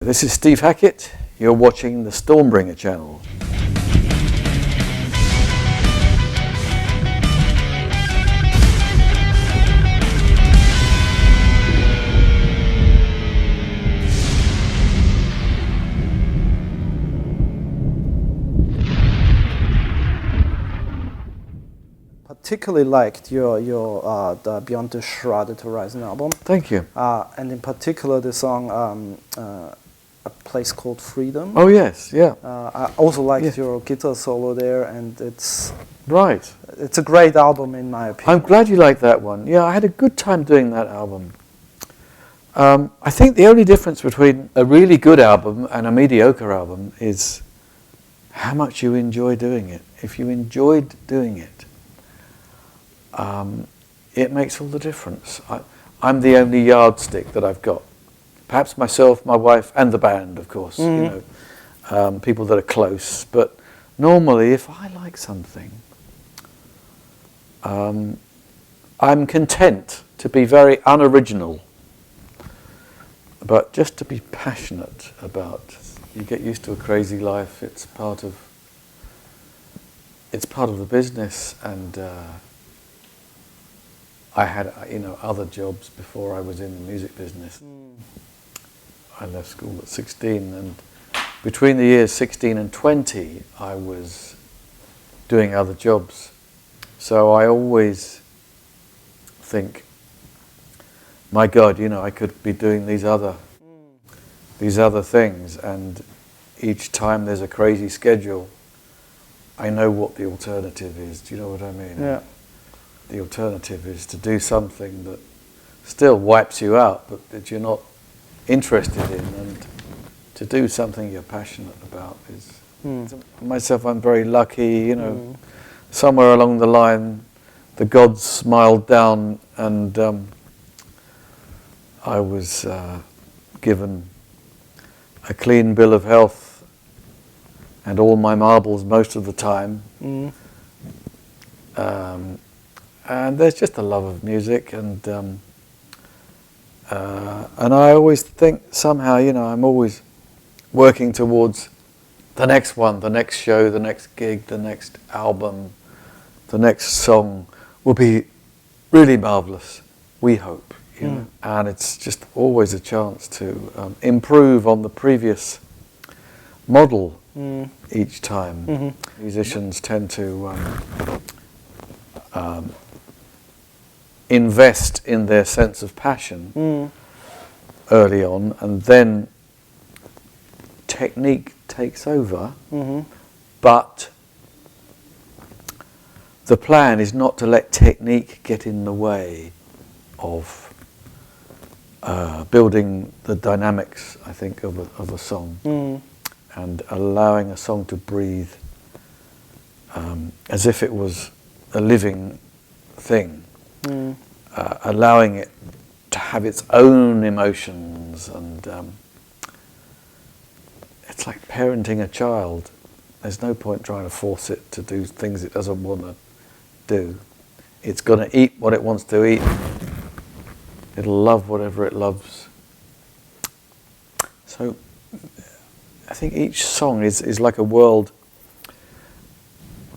This is Steve Hackett. You're watching the Stormbringer channel. Particularly liked your the Beyond the Shrouded Horizon album. Thank you. And in particular the song A Place Called Freedom. Oh yes, yeah. I also liked your guitar solo there, and it's a great album in my opinion. I'm glad you like that one. Yeah, I had a good time doing that album. I think the only difference between a really good album and a mediocre album is how much you enjoy doing it. If you enjoyed doing it, it makes all the difference. I'm the only yardstick that I've got. Perhaps myself, my wife, and the band, of course. You know, people that are close. But normally, if I like something, I'm content to be very unoriginal, but just to be passionate about. You get used to a crazy life. It's part of the business, and I had other jobs before I was in the music business. I left school at 16, and between the years 16 and 20 I was doing other jobs. So I always think, my God, I could be doing these other things, and each time there's a crazy schedule, I know what the alternative is. Do you know what I mean? Yeah. The alternative is to do something that still wipes you out, but that you're not interested in, and to do something you're passionate about is... Myself, I'm very lucky, somewhere along the line the gods smiled down, and I was given a clean bill of health and all my marbles most of the time. And there's just a love of music, and I always think somehow, I'm always working towards the next one, the next show, the next gig, the next album, the next song will be really marvelous, we hope, and it's just always a chance to improve on the previous model each time. Musicians tend to invest in their sense of passion early on, and then technique takes over, but the plan is not to let technique get in the way of building the dynamics, I think, of a song, and allowing a song to breathe as if it was a living thing. Allowing it to have its own emotions, and it's like parenting a child. There's no point trying to force it to do things it doesn't want to do. It's going to eat what it wants to eat. It'll love whatever it loves. So I think each song is like a world.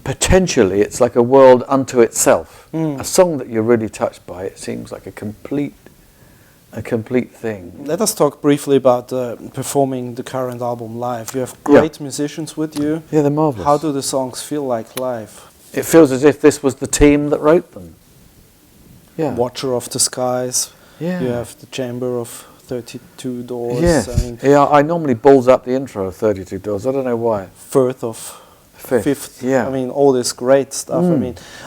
Potentially, it's like a world unto itself. A song that you're really touched by, it seems like a complete thing. Let us talk briefly about performing the current album live. You have great musicians with you. Yeah, they're marvelous. How do the songs feel like live? It feels as if this was the team that wrote them. Yeah. Watcher of the Skies. Yeah. You have the Chamber of 32 Doors. Yes. I normally balls up the intro of 32 Doors. I don't know why. Firth of Fifth. Yeah. All this great stuff.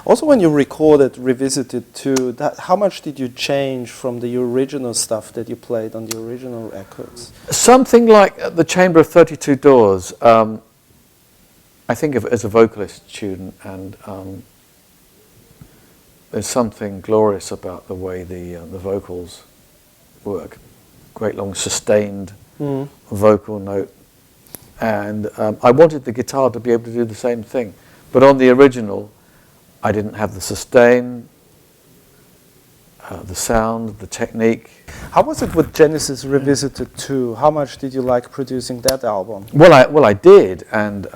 Also when you recorded, revisited too, how much did you change from the original stuff that you played on the original records? Something like the Chamber of 32 Doors. I think of it as a vocalist tune, and there's something glorious about the way the vocals work. Great long sustained vocal note. And I wanted the guitar to be able to do the same thing. But on the original, I didn't have the sustain. the sound, the technique. How was it with Genesis Revisited 2? How much did you like producing that album? Well, I did, and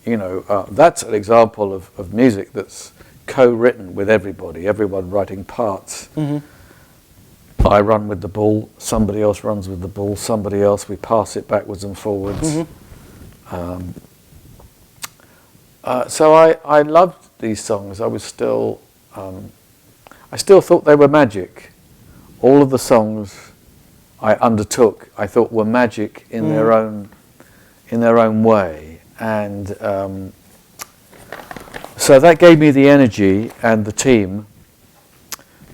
you know, that's an example of music that's co-written with everybody, everyone writing parts. I run with the ball, somebody else runs with the ball, somebody else, we pass it backwards and forwards. So I loved these songs. I still thought they were magic. All of the songs I undertook, I thought were magic in their own way, and so that gave me the energy and the team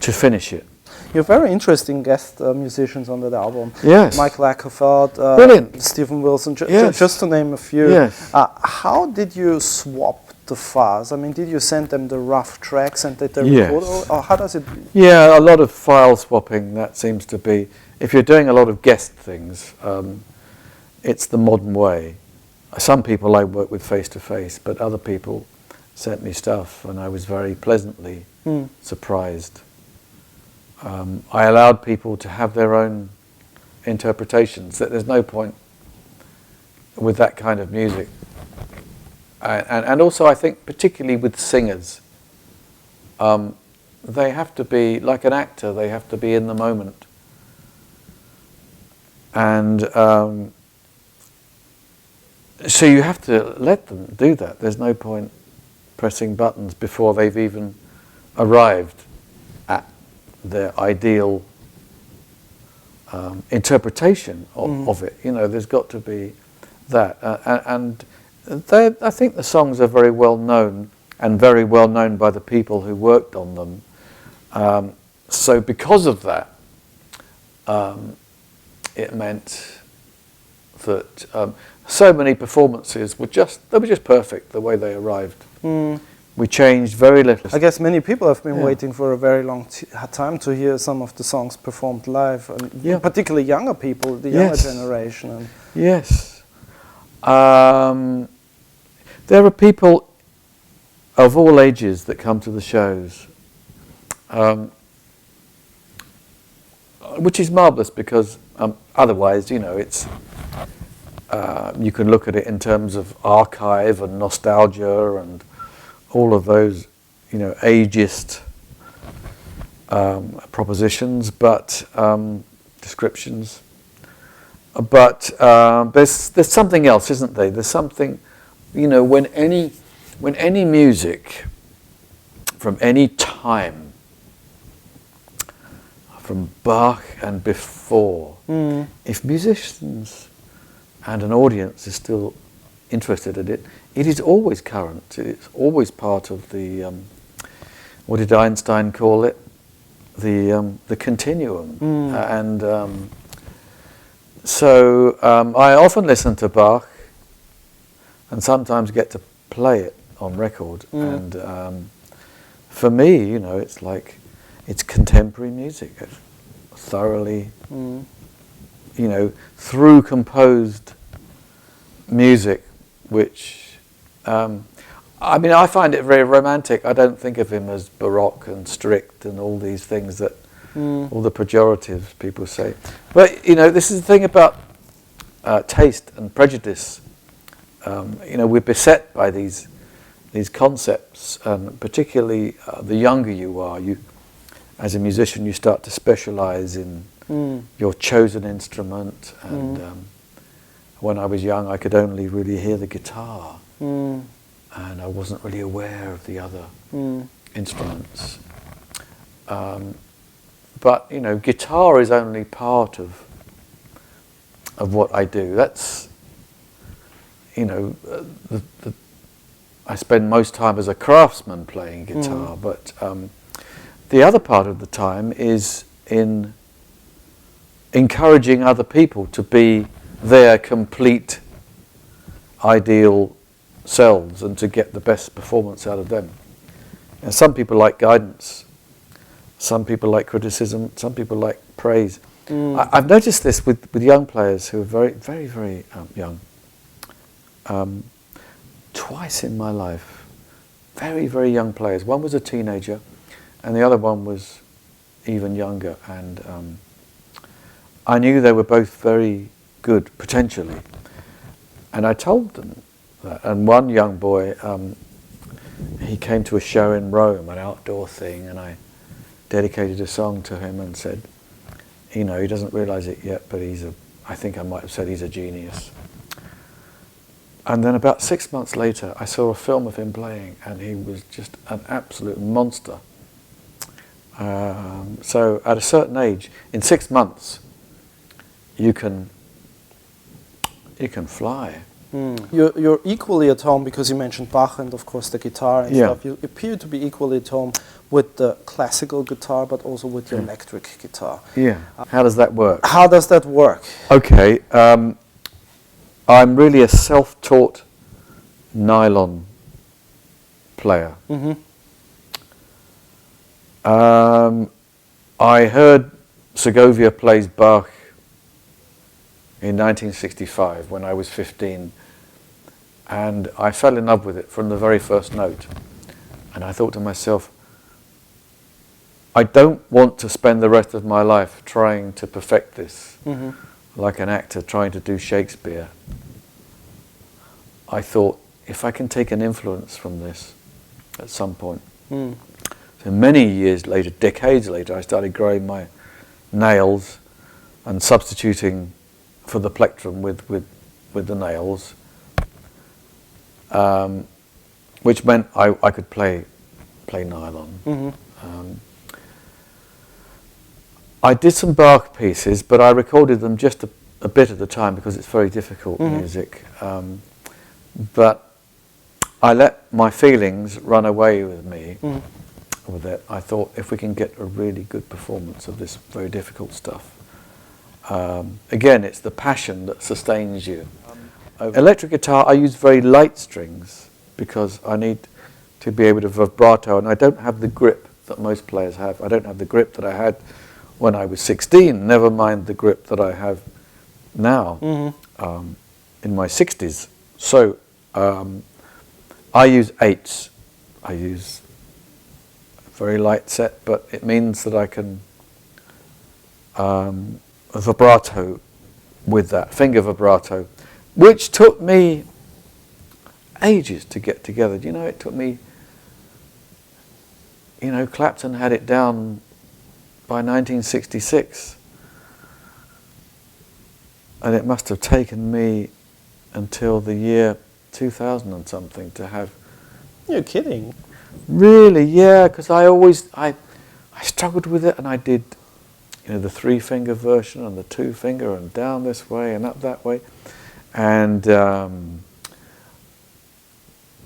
to finish it. You're very interesting guest musicians on that album. Yes. Mike Lackeford, Brilliant. Stephen Wilson, Yes. just to name a few. Yes. How did you swap the files? I mean, did you send them the rough tracks and did they Yes. record? Or how does it? Yeah, a lot of file swapping, that seems to be, if you're doing a lot of guest things, it's the modern way. Some people I work with face to face, but other people sent me stuff and I was very pleasantly surprised. I allowed people to have their own interpretations. There's no point with that kind of music. And also I think particularly with singers, they have to be, like an actor, they have to be in the moment. And so you have to let them do that. There's no point pressing buttons before they've even arrived at their ideal interpretation of it. You know, there's got to be that. And I think the songs are very well known, and very well known by the people who worked on them. So because of that, it meant that so many performances were just perfect the way they arrived. We changed very little. I guess many people have been waiting for a very long time to hear some of the songs performed live, and particularly younger people, the younger generation. And yes. There are people of all ages that come to the shows, which is marvellous because otherwise, you know, it's you can look at it in terms of archive and nostalgia and all of those, you know, ageist propositions, but descriptions. But there's something else, isn't there? There's something, you know, when any music from any time, from Bach and before, if musicians and an audience is still interested in it, it is always current. It's always part of the, what did Einstein call it? The continuum. So I often listen to Bach and sometimes get to play it on record. And for me, you know, it's like, it's contemporary music. It's thoroughly, you know, through composed music, which, I mean, I find it very romantic. I don't think of him as baroque and strict and all these things that, all the pejoratives people say. But, you know, this is the thing about taste and prejudice. You know, we're beset by these concepts, and particularly the younger you are, as a musician, you start to specialize in your chosen instrument. And when I was young, I could only really hear the guitar, and I wasn't really aware of the other instruments. But, you know, guitar is only part of what I do. That's, you know, I spend most time as a craftsman playing guitar, but the other part of the time is in encouraging other people to be their complete ideal selves and to get the best performance out of them. And some people like guidance, some people like criticism, some people like praise. I've noticed this with young players who are very, very, very young. Twice in my life, very, very young players. One was a teenager and the other one was even younger, and I knew they were both very good potentially, and I told them that. And one young boy, he came to a show in Rome, an outdoor thing, and I dedicated a song to him and said, you know, he doesn't realize it yet, but I think I might have said he's a genius. And then about 6 months later, I saw a film of him playing, and he was just an absolute monster. So at a certain age, in 6 months, you can fly. You're equally at home, because you mentioned Bach and of course the guitar and stuff. You appear to be equally at home with the classical guitar, but also with the electric guitar. Yeah. How does that work? How does that work? Okay. I'm really a self-taught nylon player. I heard Segovia plays Bach in 1965 when I was 15, and I fell in love with it from the very first note. And I thought to myself, I don't want to spend the rest of my life trying to perfect this, like an actor trying to do Shakespeare. I thought, if I can take an influence from this at some point. So many years later, decades later, I started growing my nails and substituting for the plectrum with the nails, which meant I could play nylon. I did some Bach pieces, but I recorded them just a bit at a time because it's very difficult music. But I let my feelings run away with me with it. I thought, if we can get a really good performance of this very difficult stuff, again, it's the passion that sustains you. Electric guitar, I use very light strings because I need to be able to vibrato, and I don't have the grip that most players have. I don't have the grip that I had when I was 16, never mind the grip that I have now in my 60s. So I use 8s. I use a very light set, but it means that I can vibrato with that, finger vibrato, which took me ages to get together. You know, it took me, you know, Clapton had it down by 1966, and it must have taken me until the year 2000 and something to have. You're kidding. Really, yeah, because I struggled with it, and I did, you know, the 3-finger version and the 2-finger and down this way and up that way, and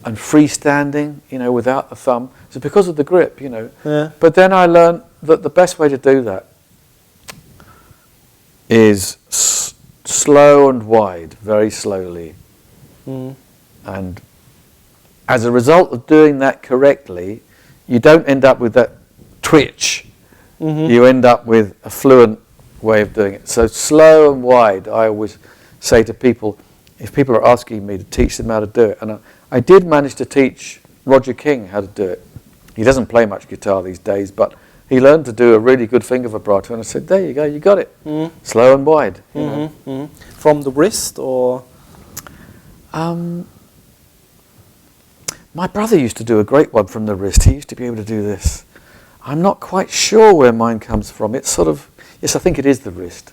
freestanding, you know, without the thumb. So because of the grip, you know. Yeah. But then I learned that the best way to do that is slow and wide, very slowly. And as a result of doing that correctly, you don't end up with that twitch. You end up with a fluent way of doing it. So slow and wide, I always say to people, if people are asking me to teach them how to do it, and I did manage to teach Roger King how to do it. He doesn't play much guitar these days, but he learned to do a really good finger vibrato, and I said, there you go, you got it. Slow and wide. You know. From the wrist, or? My brother used to do a great one from the wrist. He used to be able to do this. I'm not quite sure where mine comes from. It's sort of, yes, I think it is the wrist.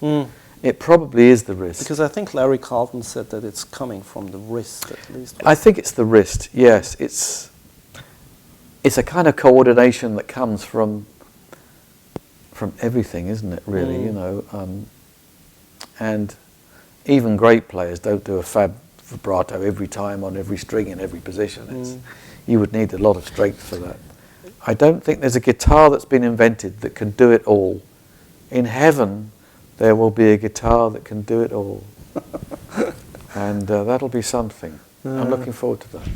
It probably is the wrist. Because I think Larry Carlton said that it's coming from the wrist, at least. I think it's the wrist, yes. It's a kind of coordination that comes from everything, isn't it, really, you know. And even great players don't do a fab vibrato every time on every string in every position. You would need a lot of strength for that. I don't think there's a guitar that's been invented that can do it all. In heaven, there will be a guitar that can do it all. And that'll be something. I'm looking forward to that.